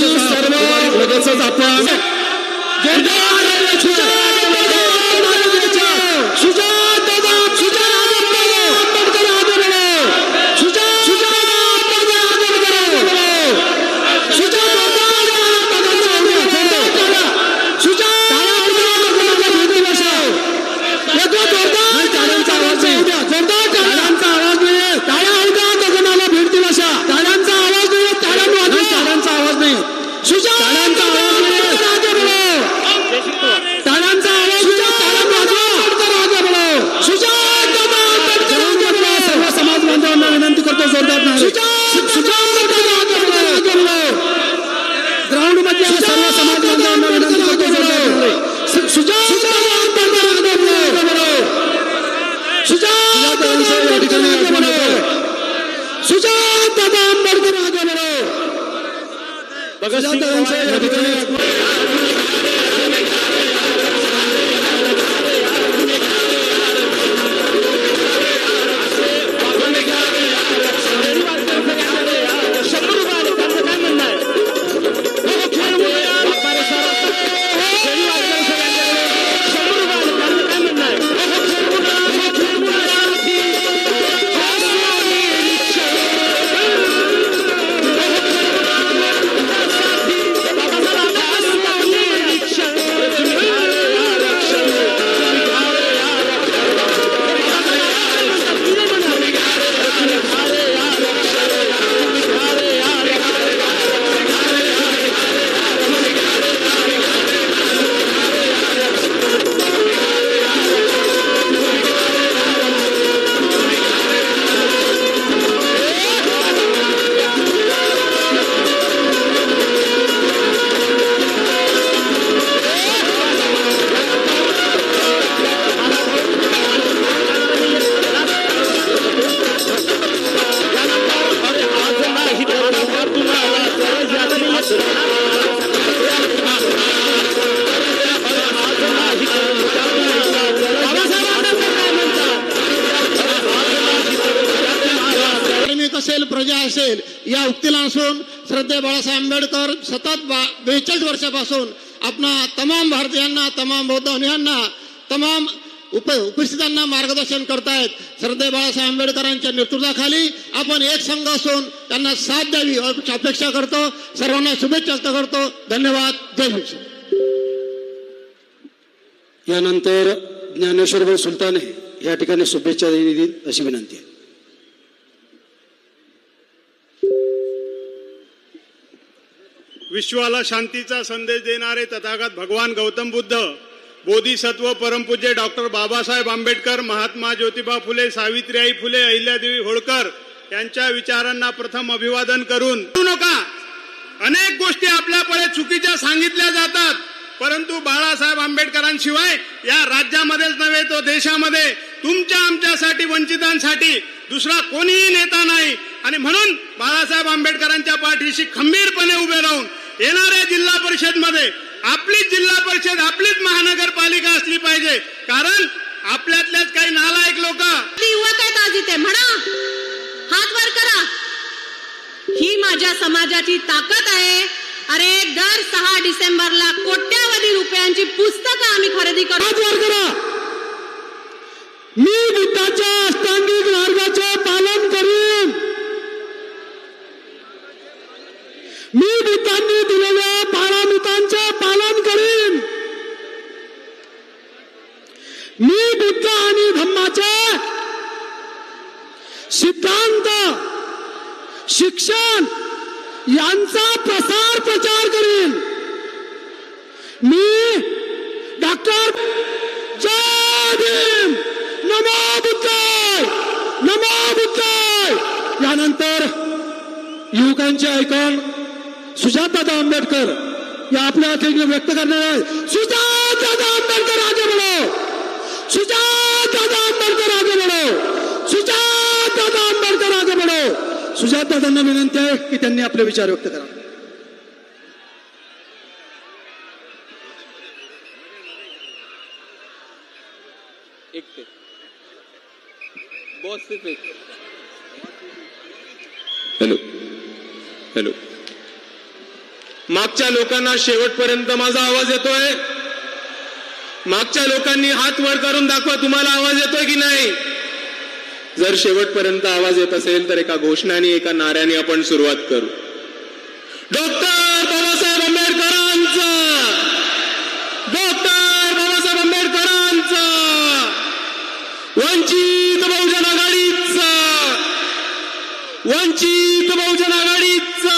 सर्व लगेचच आपण प्रजा असेल या उक्तीला असून श्रद्धेय बाळासाहेब आंबेडकर सतत 42 वर्षापासून आपणा तमाम भारतीयांना, तमाम बौद्ध अनुयायांना, तमाम उपस्थितांना मार्गदर्शन करतायत. श्रद्धेय बाळासाहेब आंबेडकरांच्या नेतृत्वाखाली आपण एक संघ असून त्यांना साथ द्यावी अपेक्षा करतो. सर्वांना शुभेच्छा करतो. धन्यवाद. जय भीम. यानंतर ज्ञानेश्वर सुलतान या ठिकाणी शुभेच्छा देईल अशी विनंती आहे. विश्वाला शांतीचा संदेश देणारे तथागत भगवान गौतम बुद्ध, बोधिसत्व परमपूज्य डॉक्टर बाबासाहेब आंबेडकर, महात्मा ज्योतिबा फुले, सावित्रीबाई फुले, अहिल्यादेवी होळकर यांच्या विचारांना प्रथम अभिवादन करून नका. अनेक गोष्टी आपल्याकडे चुकीच्या सांगितल्या जातात, परंतु बाळासाहेब आंबेडकरांशिवाय या राज्यामध्येच नव्हे तो देशामध्ये तुमच्या आमच्यासाठी वंचितांसाठी दुसरा कोणीही नेता नाही. आणि म्हणून बाळासाहेब आंबेडकरांच्या पाठीशी खंबीरपणे उभे राहून येणाऱ्या जिल्हा परिषदमध्ये आपलीच जिल्हा परिषद, आपलीच महानगरपालिका असली पाहिजे. कारण आपल्यातल्याच काही नालायक लोक युवक आहेत आज इथे, म्हणा हात वर करा. ही माझ्या समाजाची ताकद आहे. अरे दर 6 डिसेंबरला कोट्यावधी रुपयांची पुस्तकं आम्ही खरेदी करतो. हात वर करा. मी बुद्धाच्या अष्टांगिक मार्गाचे पालन करीन. मी बुद्धांनी दिलेल्या पारामितांचे पालन करीन. मी बुद्ध आणि धम्माचे सिद्धांत, शिक्षण यांचा प्रचार करीन. मी डॉक्टर जय भीम, नमो बुद्धाय, नमो बुद्धाय. यानंतर युवकांचे ऐकून सुजातदादा आंबेडकर या आपल्या ठिकाणी व्यक्त करणार आहे. सुजातदादा आंबेडकर आगे बढ़ो, सुजातदादा आंबेडकर आगे बढ़ो, सुजातदादा आंबेडकर आगे बढ़ो. सुजातदादांना विनंती आहे की त्यांनी आपले विचार व्यक्त करा. हॅलो हॅलो मागच्या लोकांना शेवटपर्यंत माझा आवाज येतोय? मागच्या लोकांनी हात वर करून दाखवा, तुम्हाला आवाज येतोय की नाही? जर शेवटपर्यंत आवाज येत असेल तर एका घोषणाने, एका नाऱ्याने आपण सुरुवात करू. डॉक्टर बाबासाहेब आंबेडकरांचा, डॉक्टर बाबासाहेब आंबेडकरांचा, वंचित बहुजन आघाडीचा, वंचित बहुजन आघाडीचा.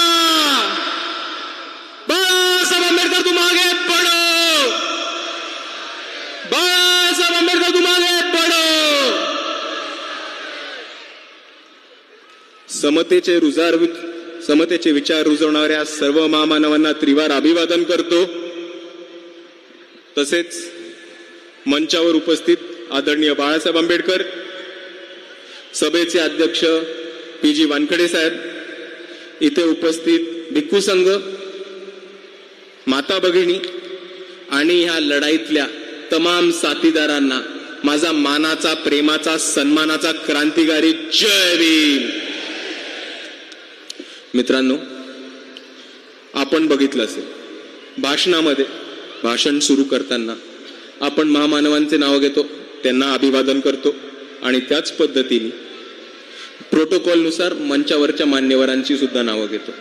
बाळासाहेब आंबेडकर तुम आगे बढ़ो, बाळासाहेब आंबेडकर तुम आगे बढ़ो. समतेचे विचार रुजवणाऱ्या सर्व महामानवांना त्रिवार अभिवादन करतो. तसेच मंचावर उपस्थित आदरणीय बाळासाहेब आंबेडकर, सभेचे अध्यक्ष PG वानखडे साहेब, इथे उपस्थित भिक्खू संघ, माता भगिनी आणि ह्या लढाईतल्या तमाम साथीदारांना माझा मानाचा, प्रेमाचा, सन्मानाचा क्रांतिकारी जय भीम. मित्रांनो, आपण बघितलं असेल भाषणामध्ये, भाषण सुरू करताना आपण महामानवांचे नाव घेतो, त्यांना अभिवादन करतो आणि त्याच पद्धतीने प्रोटोकॉलनुसार मंचावरच्या मान्यवरांची सुद्धा नावं घेतो.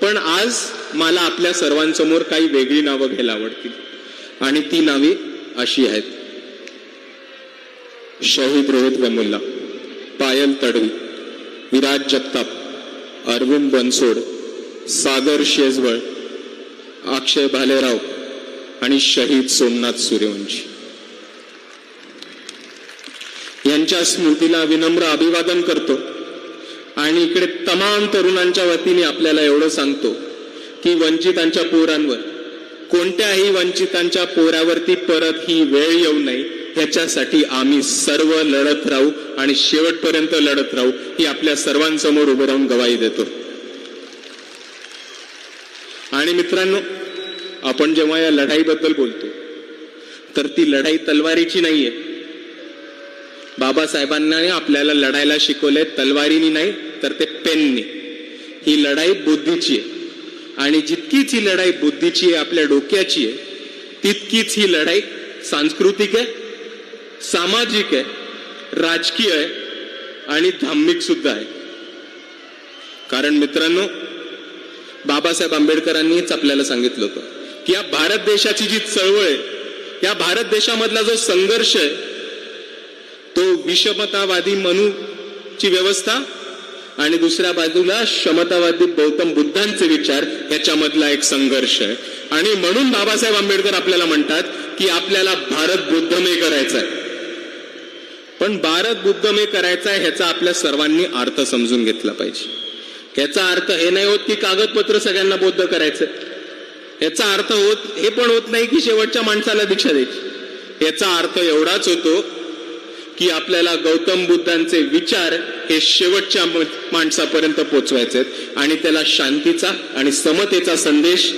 पण आज मला आपल्या सर्वांसमोर काही वेगळी नावं घ्यायला आवडतील आणि ती नावे अशी आहेत: शहीद रोहित वेमुल्ला, पायल तडवी, विराज जगताप, अरविंद बनसोड, सागर शेजवळ, अक्षय भालेराव आणि शहीद सोमनाथ सूर्यवंशी. यांच्या स्मृतीला विनम्र अभिवादन करतो आणि इकडे तमाम तरुणांच्या वतीने आपल्याला एवढं सांगतो की वंचितांच्या पोरांवर, कोणत्याही वंचितांच्या पोरावरती परत ही वेळ येऊ नये, ह्याच्यासाठी आम्ही सर्व लढत राहू आणि शेवटपर्यंत लढत राहू, ही आपल्या सर्वांसमोर उभे राहून गवाही देतो. आणि मित्रांनो, आपण जेव्हा या लढाईबद्दल बोलतो तर ती लढाई तलवारीची नाहीये. बाबासाहेबांना आपल्याला लढायला शिकवलंय तलवारीनी नाही तर ते पेननी. ही लढाई बुद्धीची आहे आणि जितकीच ही लढाई बुद्धीची आहे, आपल्या डोक्याची आहे, तितकीच ही लढाई सांस्कृतिक आहे, सामाजिक आहे, राजकीय आहे आणि धार्मिक सुद्धा आहे. कारण मित्रांनो, बाबासाहेब आंबेडकरांनीच आपल्याला सांगितलं होतं की या भारत देशाची जी चळवळ आहे, या भारत देशामधला जो संघर्ष आहे, तो विषमतावादी मनूची व्यवस्था आणि दुसऱ्या बाजूला क्षमतावादी गौतम बुद्धांचे विचार, याच्यामधला एक संघर्ष आहे. आणि म्हणून बाबासाहेब आंबेडकर आपल्याला म्हणतात की आपल्याला भारत बुद्धमय करायचा आहे. पण भारत बुद्धमय करायचा आहे ह्याचा आपल्या सर्वांनी अर्थ समजून घेतला पाहिजे. ह्याचा अर्थ हे नाही होत की कागदपत्र सगळ्यांना बौद्ध करायचं. ह्याचा अर्थ हे पण होत नाही की शेवटच्या माणसाला दीक्षा द्यायची. याचा अर्थ एवढाच होतो की आपल्याला गौतम बुद्धांचे विचार हे शेवटच्या माणसापर्यंत पोचवायचे आहेत आणि त्याला शांतीचा आणि समतेचा संदेश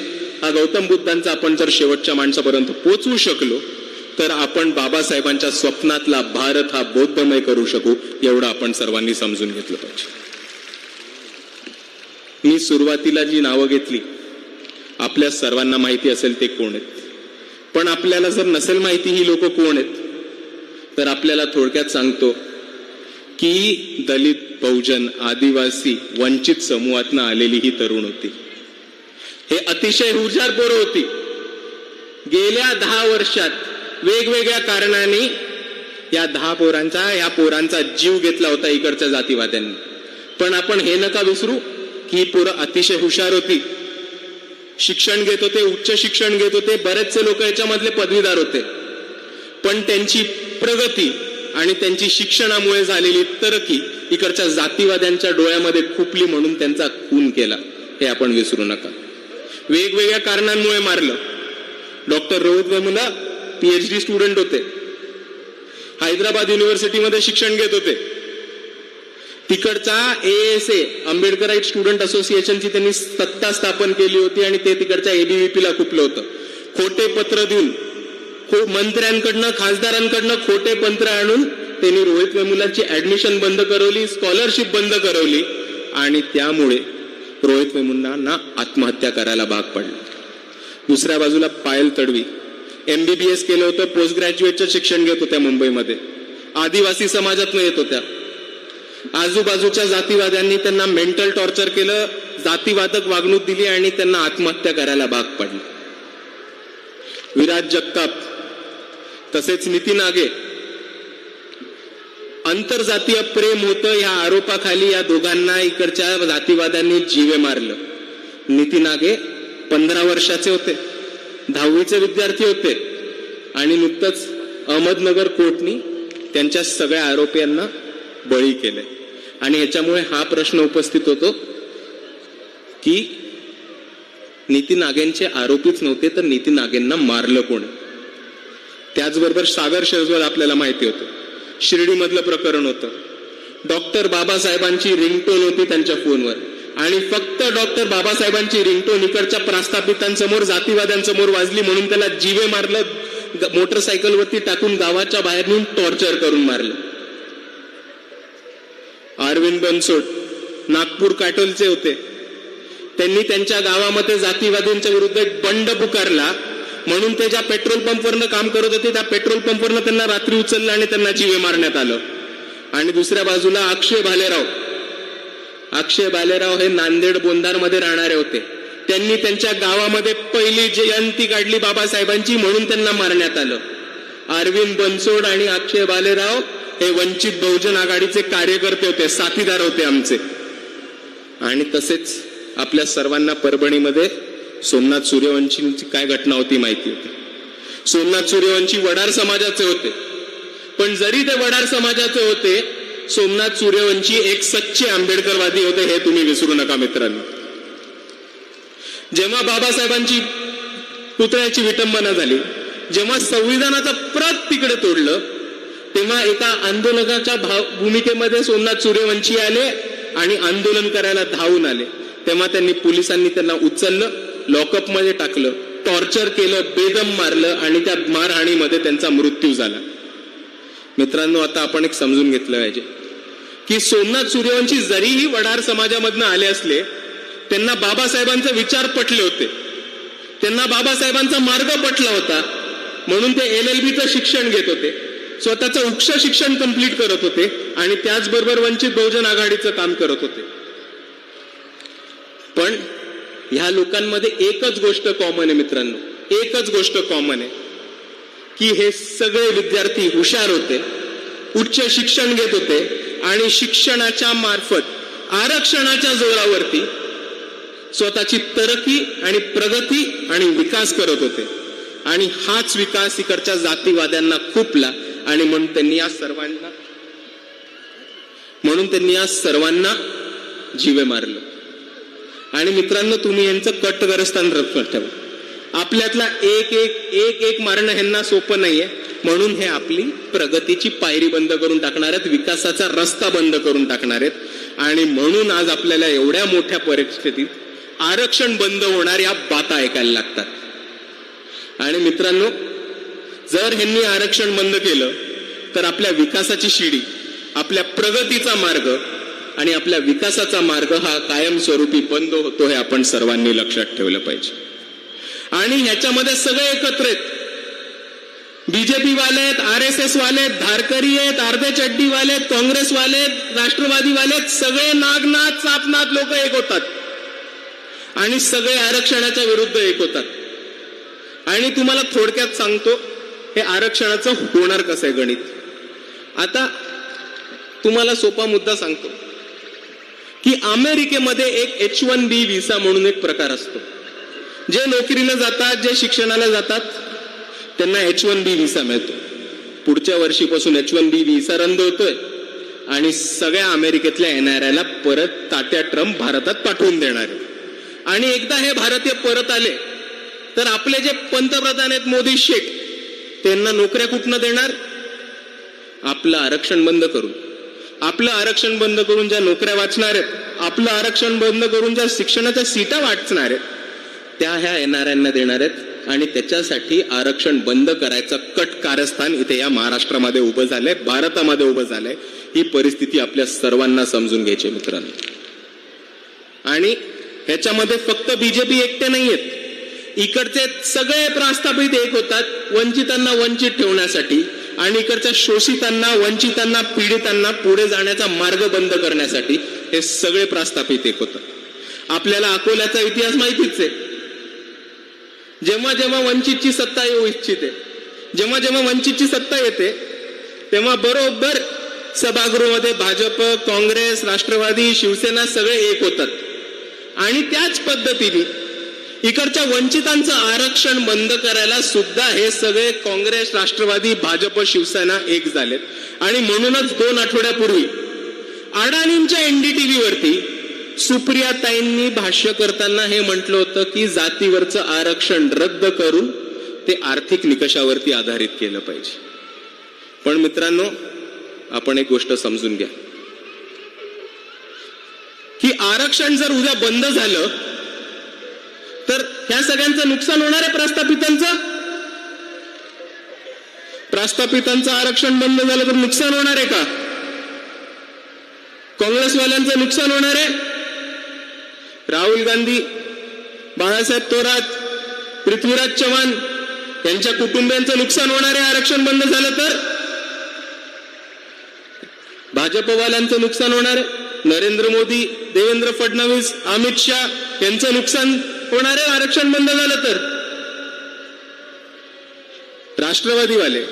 हा गौतम बुद्धांचा आपण जर शेवटच्या माणसापर्यंत पोचवू शकलो तर आपण बाबासाहेबांच्या स्वप्नातला भारत हा बौद्धमय करू शकू, एवढं आपण सर्वांनी समजून घेतलं पाहिजे. मी सुरुवातीला जी नावं घेतली आपल्या सर्वांना माहिती असेल ते कोण आहेत. पण आपल्याला जर नसेल माहिती ही लोक कोण आहेत तर आपल्याला थोडक्यात सांगतो की दलित, बहुजन, आदिवासी, वंचित समूहातनं आलेली ही तरुण होती. हे अतिशय हुशार पोरं होती. गेल्या 10 वर्षात वेगवेगळ्या कारणाने या पोरांचा जीव घेतला होता इकडच्या जातीवाद्यांनी. पण आपण हे नका विसरू की ही पोरं अतिशय हुशार होती, शिक्षण घेत होते, उच्च शिक्षण घेत होते. बरेचसे लोक याच्यामधले पदवीधर होते. पण त्यांची प्रगती आणि त्यांची शिक्षणामुळे झालेली तरक्की इकडच्या जातीवाद्यांच्या डोळ्यामध्ये खुपली म्हणून त्यांचा खून केला, हे आपण विसरू नका. वेगवेगळ्या कारणांमुळे मारलं. Doctor Rohit Vemula PhD student होते, हैदराबाद युनिव्हर्सिटीमध्ये शिक्षण घेत होते. तिकडचा ASA आंबेडकराईट स्टुडंट असोसिएशनची त्यांनी सत्ता स्थापन केली होती आणि ते तिकडच्या ABVP ला खुपलं होतं. खोटे पत्र देऊन, मंत्र्यांकडनं, खासदारांकडनं खोटे पत्र आणून त्यांनी रोहित वेमुलाची ऍडमिशन बंद करवली, स्कॉलरशिप बंद करवली आणि त्यामुळे रोहित वेमुंना आत्महत्या करायला भाग पडलं. दुसऱ्या बाजूला पायल तडवी MBBS केलं होतं, पोस्ट ग्रॅज्युएटचं शिक्षण घेत होत्या मुंबईमध्ये, आदिवासी समाजातून येत होत्या. आजूबाजूच्या जातीवाद्यांनी त्यांना मेंटल टॉर्चर केलं, जातीवादक वागणूक दिली आणि त्यांना आत्महत्या करायला भाग पडलं. विराज जगताप तसेच नितीन आगे, आंतरजातीय प्रेम होतं या आरोपाखाली या दोघांना इकडच्या जातीवाद्यांनी जीवे मारलं. नितीन आगे 15 वर्षाचे होते, 10वीचे विद्यार्थी होते आणि नुकतंच अहमदनगर कोर्टनी त्यांच्या सगळ्या आरोपींना बळी केले. आणि ह्याच्यामुळे हा प्रश्न उपस्थित होतो की नितीन आगेंचे आरोपीच नव्हते तर नितीन आगेंना मारलं कोण. त्याचबरोबर सागर शेजवळ आपल्याला माहिती होतं, शिर्डीमधलं प्रकरण होतं. डॉक्टर बाबासाहेबांची रिंगटोन होती त्यांच्या फोनवर आणि फक्त डॉक्टर बाबासाहेबांची रिंगटोन इकडच्या प्रस्थापितांसमोर जातीवाद्यांसमोर वाजली म्हणून त्याला जीवे मारलं, मोटरसायकलवरती टाकून गावाच्या बाहेर नेऊन टॉर्चर करून मारलं. अरविंद बनसोड नागपूर काटोलचे होते, त्यांनी त्यांच्या गावामध्ये जातीवादींच्या विरुद्ध एक बंड पुकारला म्हणून ते ज्या पेट्रोल पंपवरनं काम करत होते त्या पेट्रोल पंपवरनं त्यांना रात्री उचललं आणि त्यांना जीवे मारण्यात आलं. आणि दुसऱ्या बाजूला अक्षय भालेराव हे नांदेड बोंदारमध्ये राहणारे होते, त्यांनी त्यांच्या गावामध्ये पहिली जयंती काढली बाबासाहेबांची म्हणून त्यांना मारण्यात आलं. अरविंद बनसोड आणि अक्षय भालेराव हे वंचित बहुजन आघाडीचे कार्यकर्ते होते, साथीदार होते आमचे. आणि तसेच आपल्या सर्वांना परभणीमध्ये सोमनाथ सूर्यवंशींची काय घटना होती माहिती होती. सोमनाथ सूर्यवंशी वडार समाजाचे होते, पण जरी ते वडार समाजाचे होते, सोमनाथ सूर्यवंशी एक सच्चे आंबेडकरवादी होते हे तुम्ही विसरू नका मित्रांनो. जेव्हा बाबासाहेबांची पुतळ्याची विटंबना झाली, जेव्हा संविधानाचं प्रत तिकडे तोडलं, तेव्हा एका आंदोलकाच्या भूमिकेमध्ये सोमनाथ सूर्यवंशी आले आणि आंदोलन करायला धावून आले. तेव्हा त्यांनी पोलिसांनी त्यांना उचललं, लॉकअपमध्ये टाकलं, टॉर्चर केलं, बेदम मारलं आणि त्या मारहाणीमध्ये त्यांचा मृत्यू झाला. मित्रांनो, आता आपण एक समजून घेतलं पाहिजे की सोमनाथ सूर्यवंशी जरीही वडार समाजामधनं आले असले, त्यांना बाबासाहेबांचे विचार पटले होते, त्यांना बाबासाहेबांचा मार्ग पटला होता म्हणून ते LLBचं शिक्षण घेत होते, स्वतःचं उच्च शिक्षण कंप्लीट करत होते आणि त्याचबरोबर वंचित बहुजन आघाडीचं काम करत होते. पण ह्या लोकांमध्ये एकच गोष्ट कॉमन आहे मित्रांनो, एकच गोष्ट कॉमन आहे की हे सगळे विद्यार्थी हुशार होते, उच्च शिक्षण घेत होते आणि शिक्षणाच्या मार्फत आरक्षणाच्या जोरावरती स्वतःची तरक्की आणि प्रगती आणि विकास करत होते. आणि हाच विकास इकडच्या जातीवाद्यांना खुपला आणि म्हणून त्यांनी या सर्वांना जीवे मारलं. आणि मित्रांनो, तुम्ही यांचं कट्टग्रस्तान लक्षात ठेवा. आपल्यातला एक मारणं ह्यांना सोपं नाहीये, म्हणून हे आपली प्रगतीची पायरी बंद करून टाकणार आहेत, विकासाचा रस्ता बंद करून टाकणार आहेत. आणि म्हणून आज आपल्याला एवढ्या मोठ्या परिस्थितीत आरक्षण बंद होणार या बाता ऐकायला लागतात. आणि मित्रांनो, जर ह्यांनी आरक्षण बंद केलं तर आपल्या विकासाची शिडी, आपल्या प्रगतीचा मार्ग आणि आपल्या विकासाचा मार्ग हा कायमस्वरूपी बंद होतो हे आपण सर्वांनी लक्षात ठेवलं पाहिजे. आणि ह्याच्यामध्ये सगळे एकत्र आहेत, बीजेपी वाले आहेत, RSS वाले आहेत, धारकरी आहेत, अर्धे चड्डी वाले आहेत, काँग्रेस वाले आहेत, राष्ट्रवादी वाले आहेत, सगळे नागनाथ सापनाथ लोक एक होतात आणि सगळे आरक्षणाच्या विरुद्ध एक होतात. आणि तुम्हाला थोडक्यात सांगतो हे आरक्षणाचं होणार कसं आहे गणित. आता तुम्हाला सोपा मुद्दा सांगतो की अमेरिकेमध्ये एक H1B व्हिसा म्हणून एक प्रकार असतो. जे नोकरीला जातात, जे शिक्षणाला जातात त्यांना H1B व्हिसा मिळतो. पुढच्या वर्षीपासून H1B व्हिसा रद्द होतोय आणि सगळ्या अमेरिकेतल्या NRIला परत तात्या ट्रम्प भारतात पाठवून देणार आहे. आणि एकदा हे भारतीय परत आले तर आपले जे पंतप्रधान आहेत मोदी शेख, त्यांना नोकऱ्या कुठनं देणार? आपलं आरक्षण बंद करून. आपलं आरक्षण बंद करून ज्या नोकऱ्या वाचणार आहेत, आपलं आरक्षण बंद करून ज्या शिक्षणाच्या सीटा वाचणार आहेत, त्या ह्या NRIंना देणार आहेत. आणि त्याच्यासाठी आरक्षण बंद करायचं कट कारस्थान इथे या महाराष्ट्रामध्ये उभं झालंय, भारतामध्ये उभं झालंय. ही परिस्थिती आपल्या सर्वांना समजून घ्यायची मित्रांनो. आणि ह्याच्यामध्ये फक्त बीजेपी एकटे नाहीयेत. इकडचे सगळे प्रस्थापित एक होतात वंचितांना वंचित ठेवण्यासाठी आणि इकडच्या शोषितांना, वंचितांना, पीडितांना पुढे जाण्याचा मार्ग बंद करण्यासाठी हे सगळे प्रस्थापित एक होतात. आपल्याला अकोल्याचा इतिहास माहितीच आहे. जेव्हा जेव्हा वंचितची सत्ता येऊ इच्छिते, जेव्हा जेव्हा वंचितची सत्ता येते, तेव्हा बरोबर सभागृहामध्ये भाजप, काँग्रेस, राष्ट्रवादी, शिवसेना सगळे एक होतात. आणि त्याच पद्धतीने इकडच्या वंचितांचं आरक्षण बंद करायला सुद्धा हे सगळे काँग्रेस, राष्ट्रवादी, भाजप, शिवसेना एक झालेत. आणि म्हणूनच 2 आठवड्यापूर्वी अडाणींच्या NDTV वरती सुप्रियाताईंनी भाष्य करताना हे म्हटलं होतं की जातीवरचं आरक्षण रद्द करून ते आर्थिक निकषावरती आधारित केलं पाहिजे. पण मित्रांनो, आपण एक गोष्ट समजून घ्या की आरक्षण जर उद्या बंद झालं तर ह्या सगळ्यांचं नुकसान होणार आहे. प्रस्थापितांचं आरक्षण बंद झालं तर नुकसान होणार आहे का? काँग्रेसवाल्यांचं नुकसान होणार आहे? राहुल गांधी, बाळासाहेब थोरात, पृथ्वीराज चव्हाण यांच्या कुटुंबियांचं नुकसान होणार आहे आरक्षण बंद झालं तर? भाजपवाल्यांचं नुकसान होणार आहे? नरेंद्र मोदी, देवेंद्र फडणवीस, अमित शहा यांचं नुकसान होणार आहे आरक्षण बंद झालं तर? राष्ट्रवादीवाले,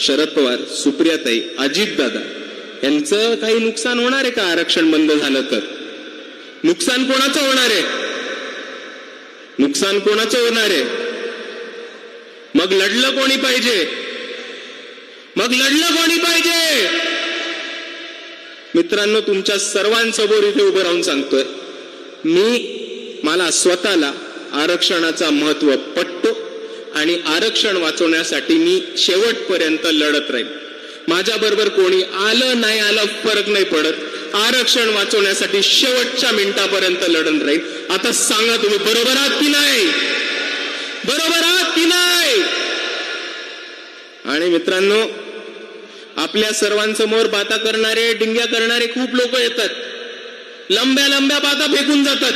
शरद पवार, सुप्रियाताई, अजितदादा यांचं काही नुकसान होणार आहे का आरक्षण बंद झालं तर? नुकसान कोणाचं होणार आहे? नुकसान कोणाचं होणार आहे? मग लढलं कोणी पाहिजे? मित्रांनो, तुमच्या सर्वांसमोर इथे उभं राहून सांगतोय, मला स्वतःला आरक्षणाचा महत्व पटतो आणि आरक्षण वाचवण्यासाठी मी शेवटपर्यंत लढत राहील. माझ्या बरोबर कोणी आलं नाही आलं फरक नाही पडत. आरक्षण वाचवण्यासाठी शेवटच्या मिनिटापर्यंत लढत राहील. आता सांगा तुम्ही बरोबर आहात की नाही? बरोबर आहात की नाही? आणि मित्रांनो, आपल्या सर्वांसमोर बाता करणारे, डिंग्या करणारे खूप लोक येतात, लंब्या लंब्या बाता फेकून जातात.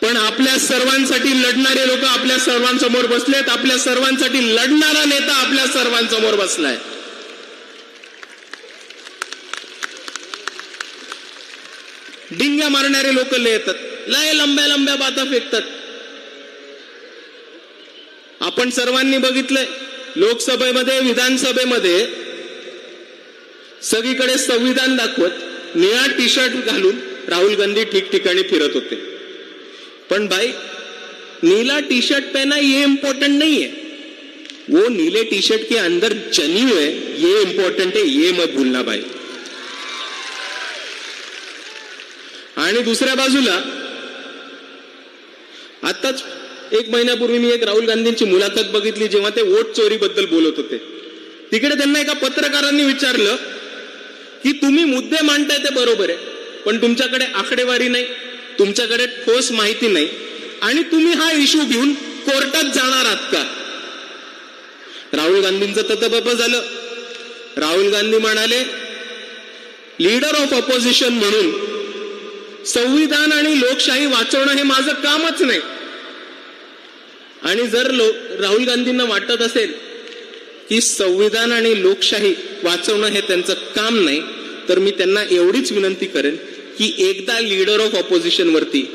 पण आपल्या सर्वांसाठी लढणारे लोक आपल्या सर्वांसमोर बसलेत. आपल्या सर्वांसाठी लढणारा नेता आपल्या सर्वांसमोर बसलाय. डिंग्या मारणारे लोक लय येतात, लय लंब्या लंब्या बाता फेकतात. आपण सर्वांनी बघितलंय, लोकसभेमध्ये, विधानसभेमध्ये सगळीकडे संविधान दाखवत निळा टी-शर्ट घालून राहुल गांधी ठिकठिकाणी फिरत होते. पण भाई, नीला टी-शर्ट पहना ये इंपॉर्टेंट नहीं है, वो नीले टी-शर्ट के अंदर जनीव है, ये इंपॉर्टेंट है, ये मत भूलना भाई. आणि दुसऱ्या बाजूला आताच 1 महिन्यापूर्वी मी एक राहुल गांधींची मुलाखत बघितली, जेव्हा ते वोट चोरीबद्दल बोलत होते. तिकडे त्यांना एका पत्रकारांनी विचारलं की तुम्ही मुद्दे मांडताय ते बरोबर आहे, पण तुमच्याकडे आकडेवारी नाही, तुमच्याकडे ठोस माहिती नाही, आणि तुम्ही हा इश्यू घेऊन कोर्टात जाणार आहात का? राहुल गांधींचं ततबप झालं. राहुल गांधी म्हणाले, लीडर ऑफ ऑपोजिशन म्हणून संविधान आणि लोकशाही वाचवणं हे माझं कामच नाही. आणि जर राहुल गांधींना वाटत असेल की संविधान आणि लोकशाही वाचवणं हे त्यांचं काम नाही, तर मी त्यांना एवढीच विनंती करेन की एकदा लीडर ऑफ ऑपोजिशन वरती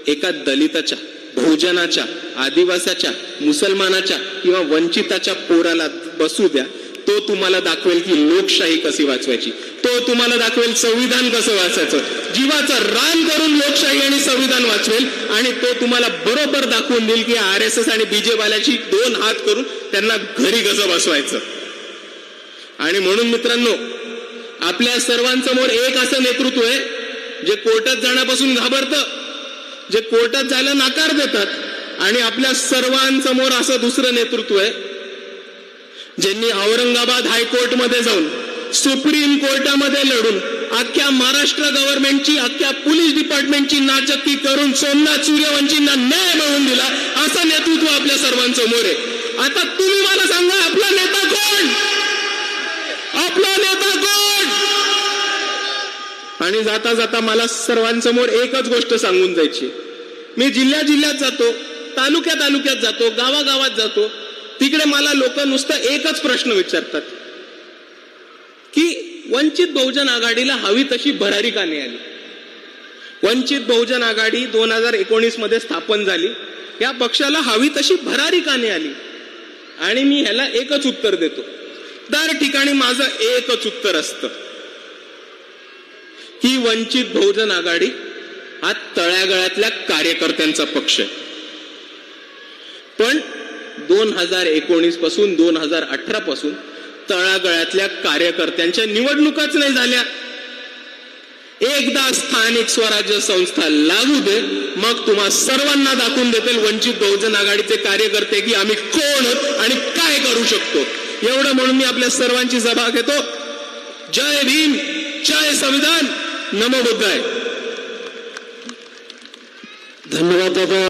एका दलिताच्या, बहुजनाच्या, आदिवासाच्या, मुसलमानाच्या किंवा वंचिताच्या पोराला बसू द्या. तो तुम्हाला दाखवेल की लोकशाही कशी वाचवायची, तो तुम्हाला दाखवेल संविधान कसं वाचायचं. जीवाचं रान करून लोकशाही आणि संविधान वाचवेल, आणि तो तुम्हाला बरोबर दाखवून देईल की RSS आणि BJP-वाल्याची 2 हात करून त्यांना घरी कसं बसवायचं. आणि म्हणून मित्रांनो, आपल्या सर्वांसमोर एक असं नेतृत्व आहे जे कोर्टात जाण्यापासून घाबरतं, जे कोर्टात जायला नाकार देतात, आणि आपल्या सर्वांसमोर असं दुसरं नेतृत्व आहे ज्यांनी औरंगाबाद हायकोर्टमध्ये जाऊन, सुप्रीम कोर्टामध्ये लढून, अख्ख्या महाराष्ट्र गव्हर्नमेंटची, अख्ख्या पोलीस डिपार्टमेंटची नाचक्की करून सोमनाथ सूर्यवंशींना न्याय मिळवून दिला. असं नेतृत्व आपल्या सर्वांसमोर आहे. आता तुम्ही मला सांगा, आपला नेता कोण? आपला नेता कोण? आणि जाता जाता मला सर्वांसमोर एकच गोष्ट सांगून जायची. मी जिल्ह्यात जातो, तालुक्यात जातो, गावागावात जातो, तिकडे मला लोक नुसतं एकच प्रश्न विचारतात की वंचित बहुजन आघाडीला हवी तशी भरारी का नाही आली. वंचित बहुजन आघाडी 2019 मध्ये स्थापन झाली, या पक्षाला हवी तशी भरारी का नाही आली. आणि मी ह्याला एकच उत्तर देतो. दर ठिकाणी माझं एकच उत्तर असतं की वंचित बहुजन आघाडी हा तळागाळातल्या कार्यकर्त्यांचा पक्ष आहे. पण 2019 पासून 2018 पासून तळागाळातल्या कार्यकर्त्यांच्या निवडणुकाच नाही झाल्या. एकदा स्थानिक स्वराज्य संस्था लागू दे, मग तुम्हा सर्वांना दाखवून देतील वंचित बहुजन आघाडीचे कार्यकर्ते की आम्ही कोण आहोत आणि काय करू शकतो. एवढं म्हणून मी आपल्या सर्वांची सभा घेतो. जय भीम, जय संविधान, नमो बुद्धाय. धन्यवाद दादा.